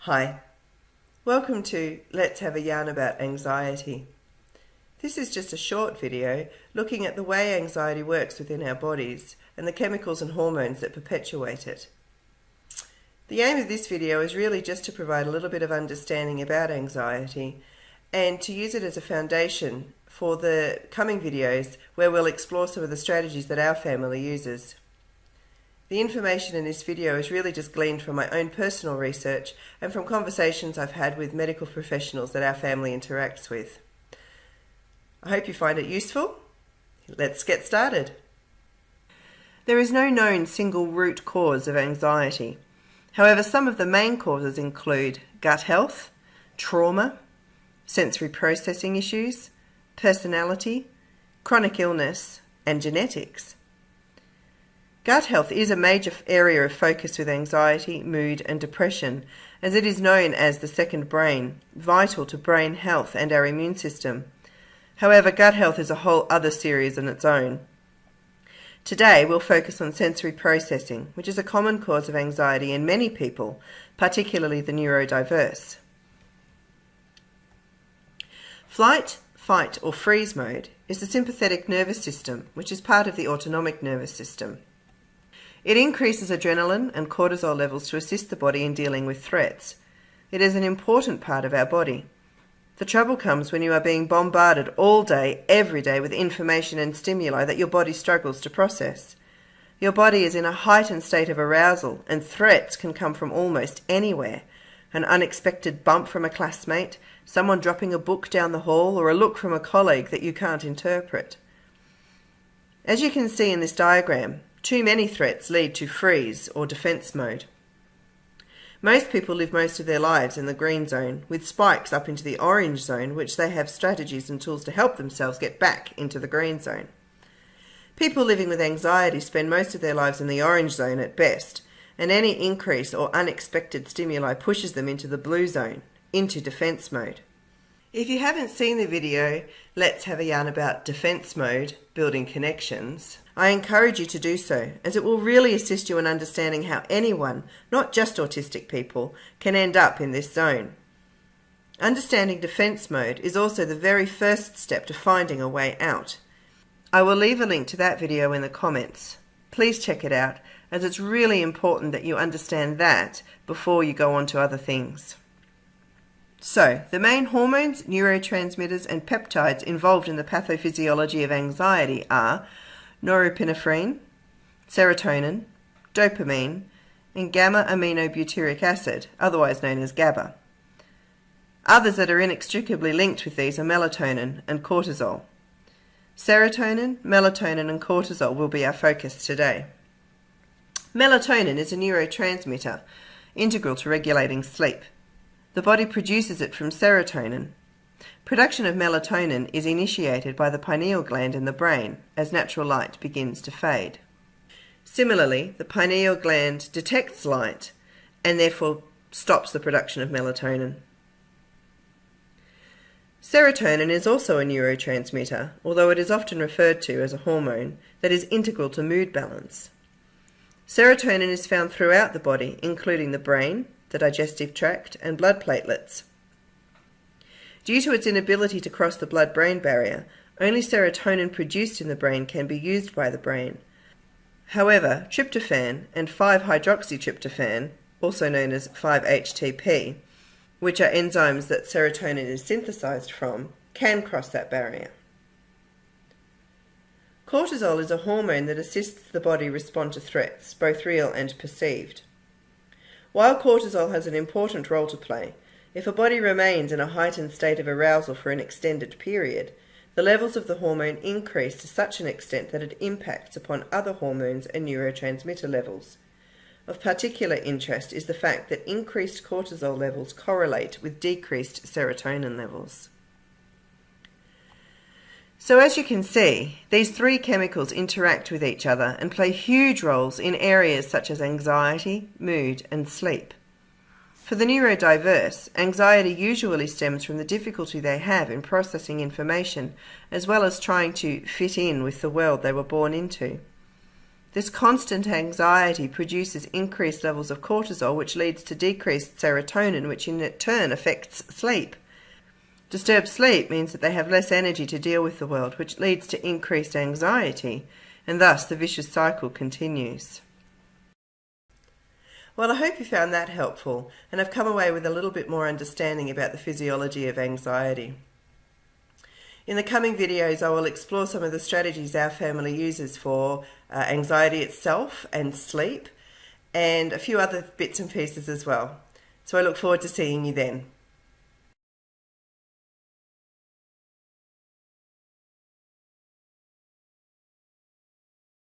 Hi, welcome to Let's Have a Yarn About Anxiety. This is just a short video looking at the way anxiety works within our bodies and the chemicals and hormones that perpetuate it. The aim of this video is really just to provide a little bit of understanding about anxiety and to use it as a foundation for the coming videos where we'll explore some of the strategies that our family uses. The information in this video is really just gleaned from my own personal research and from conversations I've had with medical professionals that our family interacts with. I hope you find it useful. Let's get started. There is no known single root cause of anxiety. However, some of the main causes include gut health, trauma, sensory processing issues, personality, chronic illness, and genetics. Gut health is a major area of focus with anxiety, mood and depression, as it is known as the second brain, vital to brain health and our immune system. However, gut health is a whole other series on its own. Today we'll focus on sensory processing, which is a common cause of anxiety in many people, particularly the neurodiverse. Flight, fight or freeze mode is the sympathetic nervous system, which is part of the autonomic nervous system. It increases adrenaline and cortisol levels to assist the body in dealing with threats. It is an important part of our body. The trouble comes when you are being bombarded all day, every day with information and stimuli that your body struggles to process. Your body is in a heightened state of arousal and threats can come from almost anywhere. An unexpected bump from a classmate, someone dropping a book down the hall, or a look from a colleague that you can't interpret. As you can see in this diagram, too many threats lead to freeze or defense mode. Most people live most of their lives in the green zone, with spikes up into the orange zone, which they have strategies and tools to help themselves get back into the green zone. People living with anxiety spend most of their lives in the orange zone at best, and any increase or unexpected stimuli pushes them into the blue zone, into defense mode. If you haven't seen the video, Let's Have a Yarn About Defense Mode, Building Connections, I encourage you to do so, as it will really assist you in understanding how anyone, not just autistic people, can end up in this zone. Understanding defense mode is also the very first step to finding a way out. I will leave a link to that video in the comments. Please check it out, as it's really important that you understand that before you go on to other things. So, the main hormones, neurotransmitters and peptides involved in the pathophysiology of anxiety are norepinephrine, serotonin, dopamine, and gamma-aminobutyric acid, otherwise known as GABA. Others that are inextricably linked with these are melatonin and cortisol. Serotonin, melatonin and cortisol will be our focus today. Melatonin is a neurotransmitter, integral to regulating sleep. The body produces it from serotonin. Production of melatonin is initiated by the pineal gland in the brain as natural light begins to fade. Similarly, the pineal gland detects light and therefore stops the production of melatonin. Serotonin is also a neurotransmitter, although it is often referred to as a hormone that is integral to mood balance. Serotonin is found throughout the body, including the brain, the digestive tract, and blood platelets. Due to its inability to cross the blood-brain barrier, only serotonin produced in the brain can be used by the brain. However, tryptophan and 5-hydroxytryptophan, also known as 5-HTP, which are enzymes that serotonin is synthesized from, can cross that barrier. Cortisol is a hormone that assists the body respond to threats, both real and perceived. While cortisol has an important role to play, if a body remains in a heightened state of arousal for an extended period, the levels of the hormone increase to such an extent that it impacts upon other hormones and neurotransmitter levels. Of particular interest is the fact that increased cortisol levels correlate with decreased serotonin levels. So as you can see, these three chemicals interact with each other and play huge roles in areas such as anxiety, mood, and sleep. For the neurodiverse, anxiety usually stems from the difficulty they have in processing information, as well as trying to fit in with the world they were born into. This constant anxiety produces increased levels of cortisol, which leads to decreased serotonin, which in turn affects sleep. Disturbed sleep means that they have less energy to deal with the world, which leads to increased anxiety, and thus the vicious cycle continues. Well, I hope you found that helpful, and I've come away with a little bit more understanding about the physiology of anxiety. In the coming videos, I will explore some of the strategies our family uses for anxiety itself and sleep, and a few other bits and pieces as well. So I look forward to seeing you then.